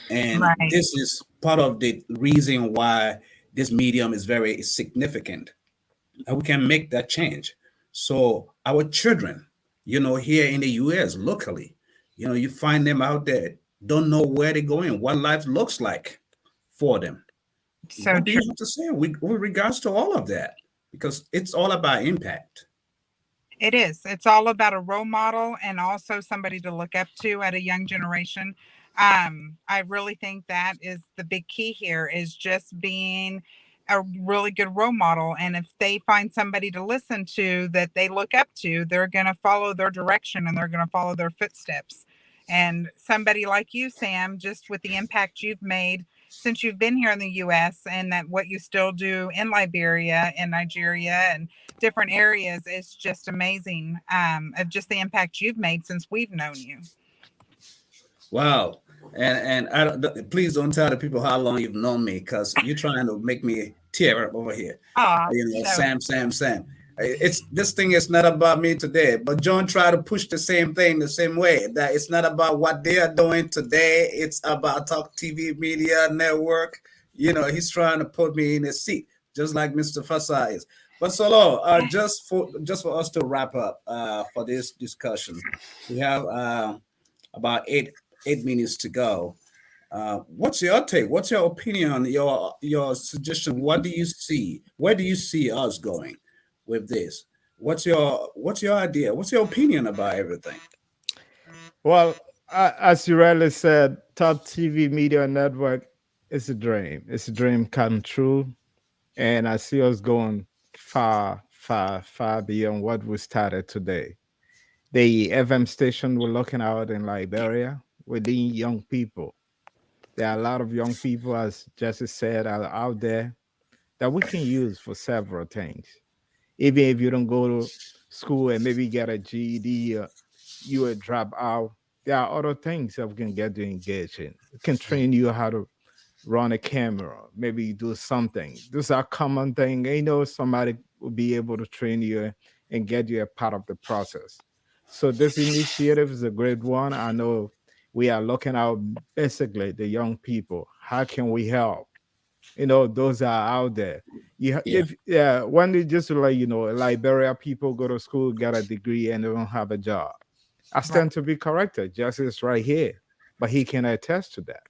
and this is part of the reason why this medium is very significant. And we can make that change. So our children, here in the US locally, you find them out there, don't know where they're going, what life looks like for them. So What do true. you have to say with regards to all of that? Because it's all about impact. It is. It's all about a role model and also somebody to look up to at a young generation. I really think that is the big key here, is just being a really good role model. And if they find somebody to listen to that they look up to, they're going to follow their direction and they're going to follow their footsteps. And somebody like you, Sam, just with the impact you've made since you've been here in the US, and that what you still do in Liberia and Nigeria and different areas, is just amazing, of just the impact you've made since we've known you. Wow. And please don't tell the people how long you've known me, because you're trying to make me tear up over here. Sam. This thing is not about me today, but John tried to push the same thing the same way, that it's not about what they are doing today. It's about Talk TV Media Network. He's trying to put me in his seat, just like Mr. Fasa is. But Solo, just for us to wrap up for this discussion, we have about eight minutes to go. What's your take? What's your opinion? Your suggestion? What do you see? Where do you see us going with this? What's your idea? What's your opinion about everything? Well, as you rightly said, Talk TV Media Network is a dream. It's a dream come true, and I see us going far, far, far beyond what we started today. The FM station we're looking out in Liberia, we need young people. There are a lot of young people, as Jesse said, are out there that we can use for several things. Even if you don't go to school and maybe get a GED, you will drop out. There are other things that we can get you engaged in. We can train you how to run a camera, maybe do something. Those are common things. Somebody will be able to train you and get you a part of the process. So this initiative is a great one. I know we are looking out basically the young people. How can we help? Those are out there. When they just Liberia people go to school, get a degree, and they don't have a job. I stand to be corrected. Justice right here, but he can attest to that.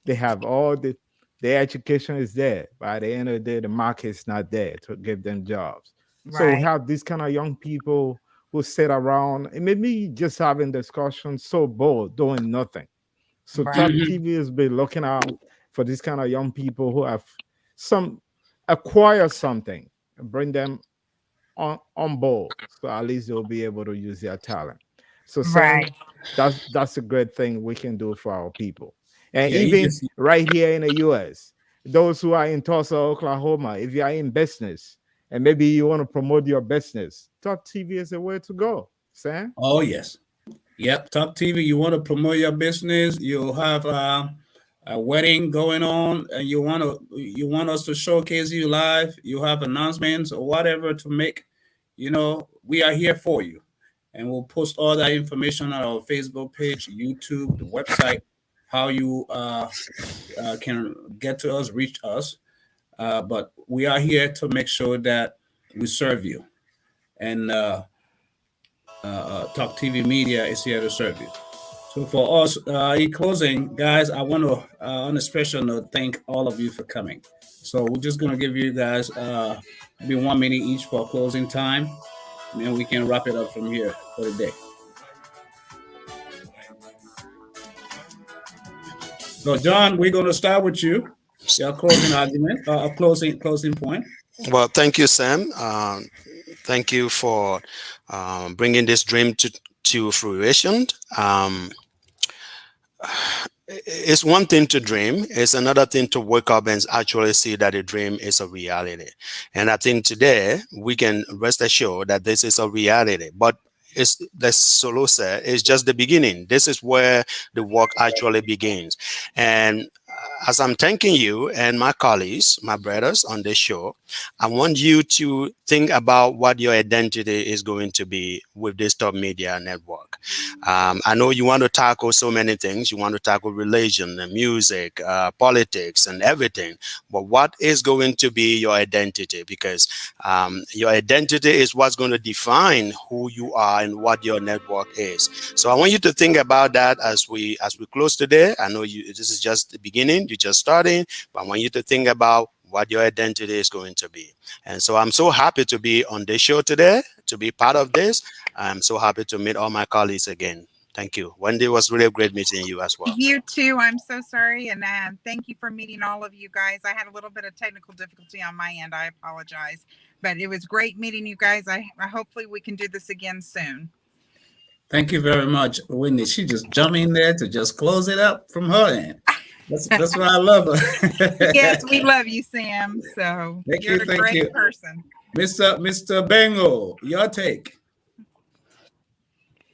They have all the education is there. By the end of the day, the market is not there to give them jobs. Right. So we have these kind of young people who sit around and maybe just having discussions, so bored, doing nothing. So Talk TV has been looking out for these kind of young people who have acquire something and bring them on board. So at least they'll be able to use their talent. So that's a great thing we can do for our people. And even right here in the US, those who are in Tulsa, Oklahoma, if you are in business and maybe you want to promote your business, Talk TV is a way to go. Sam? Oh, yes. Yep. Talk TV, you want to promote your business, you have a wedding going on, and you want us to showcase you live, you have announcements or whatever to make, we are here for you. And we'll post all that information on our Facebook page, YouTube, the website, how you can get to us, reach us. But we are here to make sure that we serve you. And Talk TV Media is here to serve you. So for us, in closing, guys, I want to, on a special note, thank all of you for coming. So we're just going to give you guys maybe 1 minute each for closing time, and then we can wrap it up from here for the day. So, John, we're going to start with you. Your closing argument, closing point. Well, thank you, Sam. Thank you for bringing this dream to fruition. It's one thing to dream. It's another thing to wake up and actually see that a dream is a reality. And I think today we can rest assured that this is a reality. But it's, as Solo said, it's just the beginning. This is where the work actually begins. And as I'm thanking you and my colleagues, my brothers on this show, I want you to think about what your identity is going to be with this Top Media Network. I know you want to tackle so many things. You want to tackle religion and music, politics and everything. But what is going to be your identity? Because your identity is what's going to define who you are and what your network is. So I want you to think about that as we close today. I know this is just the beginning. You're just starting, but I want you to think about what your identity is going to be. And so I'm so happy to be on this show today, to be part of this. I'm so happy to meet all my colleagues again. Thank you. Wendy, it was really great meeting you as well. You too. I'm so sorry. And thank you for meeting all of you guys. I had a little bit of technical difficulty on my end. I apologize. But it was great meeting you guys. I hopefully we can do this again soon. Thank you very much, Wendy. She just jumped in there to just close it up from her end. That's why I love her. Yes, we love you, Sam. So you're a great person. Mr. Bengo, your take.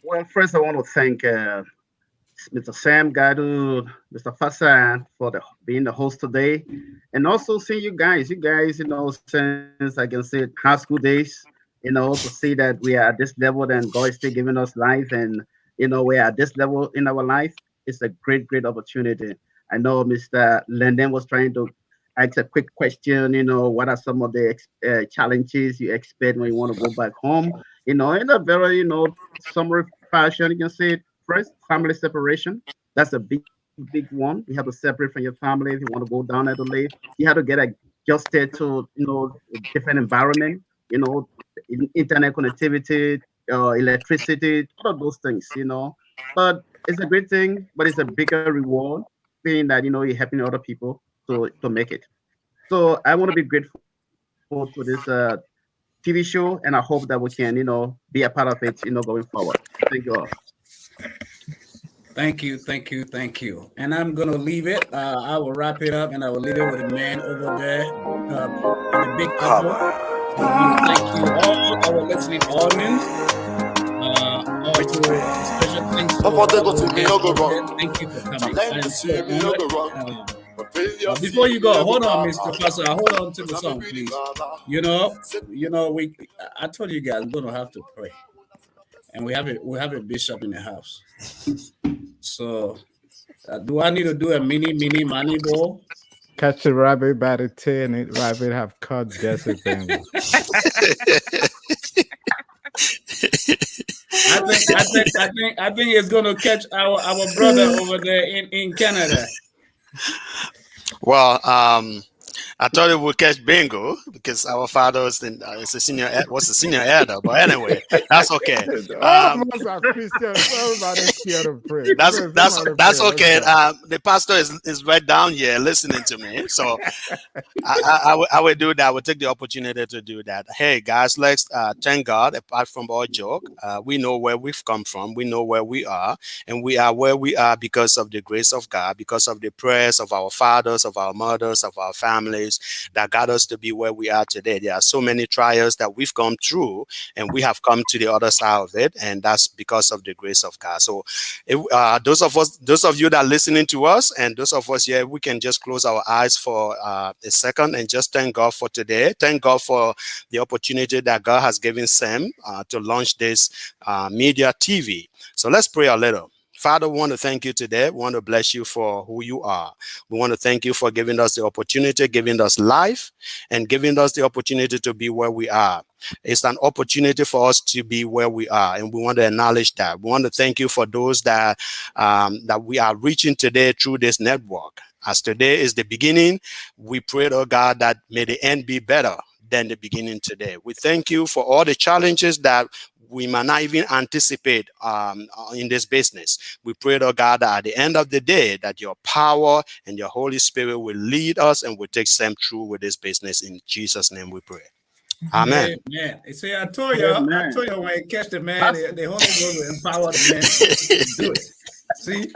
Well, first I want to thank Mr. Sam Gadu, Mr. Fassan for being the host today, and also seeing you guys. You guys, since I can say high school days, to see that we are at this level and God is still giving us life, and we are at this level in our life. It's a great opportunity. I know Mr. Linden was trying to ask a quick question. What are some of the challenges you expect when you want to go back home? In a very summary fashion, you can say it first. Family separation. That's a big one. You have to separate from your family if you want to go down there to live. You have to get adjusted to a different environment. Internet connectivity, electricity, all of those things. But it's a great thing. But it's a bigger reward, being that you're helping other people to make it. So I want to be grateful to this TV show, and I hope that we can be a part of it going forward. Thank you all. Thank you. And I'm gonna leave it. I will wrap it up, and I will leave it with the man over there in the Big Apple. So I want to thank you all, our listening audience. Also, special thanks to thank you for coming. Before you go, hold on, Mr. Foster. Hold on to the song, please. I told you guys we're gonna have to pray, and we have a bishop in the house. So, do I need to do a mini money ball? Catch a rabbit by the tail, and it rabbit have caught Jesse Bengo. I think it's gonna catch our brother over there in Canada. Well, I thought it would catch Bengo because our father was a senior elder. But anyway, that's okay. That's okay. The pastor is right down here listening to me, so I will do that. I will take the opportunity to do that. Hey guys, let's thank God. Apart from all joke, we know where we've come from. We know where we are, and we are where we are because of the grace of God, because of the prayers of our fathers, of our mothers, of our families that got us to be where we are today. There are so many trials that we've gone through, and we have come to the other side of it, and that's because of the grace of God. So those of you that are listening to us, and those of us here, we can just close our eyes for a second and just thank God for today. Thank God for the opportunity that God has given Sam to launch this media TV. So let's pray a little. Father, we want to thank you today. We want to bless you for who you are. We want to thank you for giving us the opportunity, giving us life, and giving us the opportunity to be where we are. It's an opportunity for us to be where we are, and we want to acknowledge that. We want to thank you for those that we are reaching today through this network. As today is the beginning, we pray, oh God, that may the end be better than the beginning today. We thank you for all the challenges that we might not even anticipate in this business. We pray, oh God, that at the end of the day, that your power and your Holy Spirit will lead us and will take Sam through with this business. In Jesus' name we pray. Amen. Amen. See, I told you when you catch the man, the Holy Ghost will empower the man to do it. See?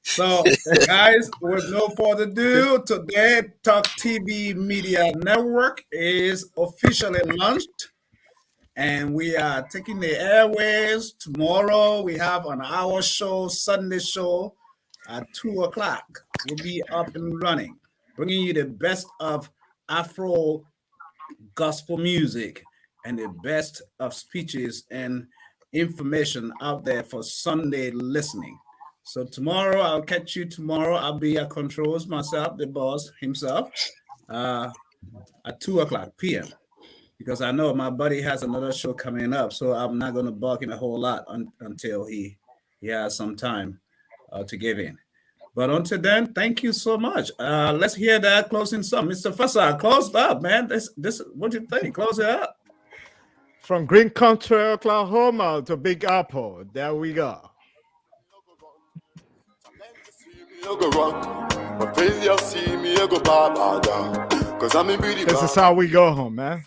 So, guys, with no further ado, today Talk TV Media Network is officially launched. And we are taking the airways. Tomorrow we have an hour show, Sunday show at 2 o'clock. will be up and running, bringing you the best of Afro gospel music and the best of speeches and information out there for Sunday listening. So tomorrow, I'll catch you tomorrow. I'll be at controls myself, the boss himself, at 2:00 p.m. because I know my buddy has another show coming up, so I'm not going to bark in a whole lot until he has some time to give in. But until then, thank you so much. Let's hear that closing song. Mr. Fassad, close up, man. This what do you think? Close it up. From Green Country, Oklahoma to Big Apple. There we go. This is how we go home, man.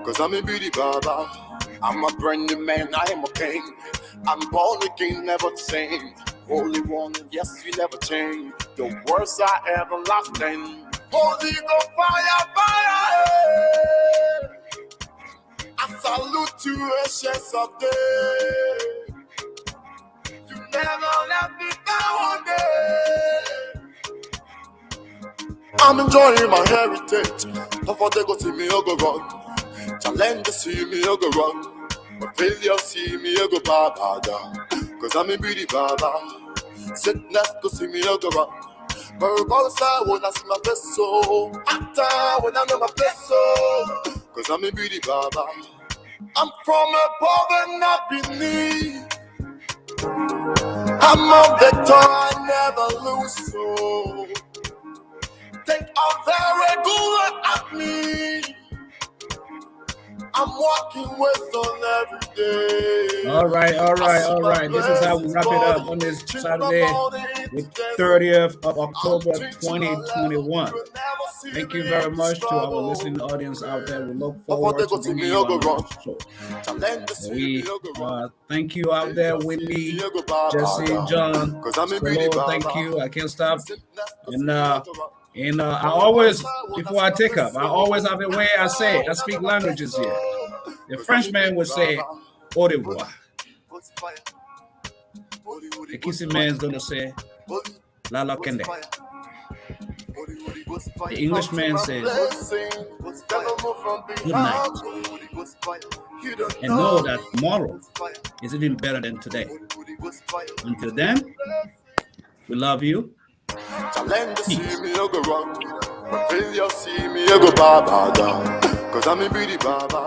Cause I'm a beauty Baba. I'm a brand new man, I am a king. I'm born again, never the same. Holy one, yes, you never change. Your words are everlasting. Holy go fire, fire. I salute you, ancients of day. You never let me down one day. I'm enjoying my heritage. Before they go see me, I'll go wrong. Challenge to see me, I'll go wrong. But failure see me, I'll go bada. Cause I'm a beauty Baba. Sickness to see me, I'll go wrong. Verbal side when I see my face so. Actor when I know my face so. Cause I'm a beauty Baba. I'm from above and not beneath. I'm a victor, I never lose so. Take a very good at me. I'm walking wisdom every day. All right. This is how we wrap it up on this Saturday, the 30th of October, 2021. Thank you very much to our listening audience out there. We look forward to bringing you on the show. We thank you out there, Whitney, Jesse, John, Hello, thank you. I can't stop. And I always, before I take up, I always have a way I speak languages here. The Frenchman would say, au revoir. The kissing man's going to say, la la kende. The Englishman says, good night. And know that tomorrow is even better than today. Until then, we love you. Challenge to see me, I go wrong. But failure see me, I go baba. Cause I'm a beauty Baba.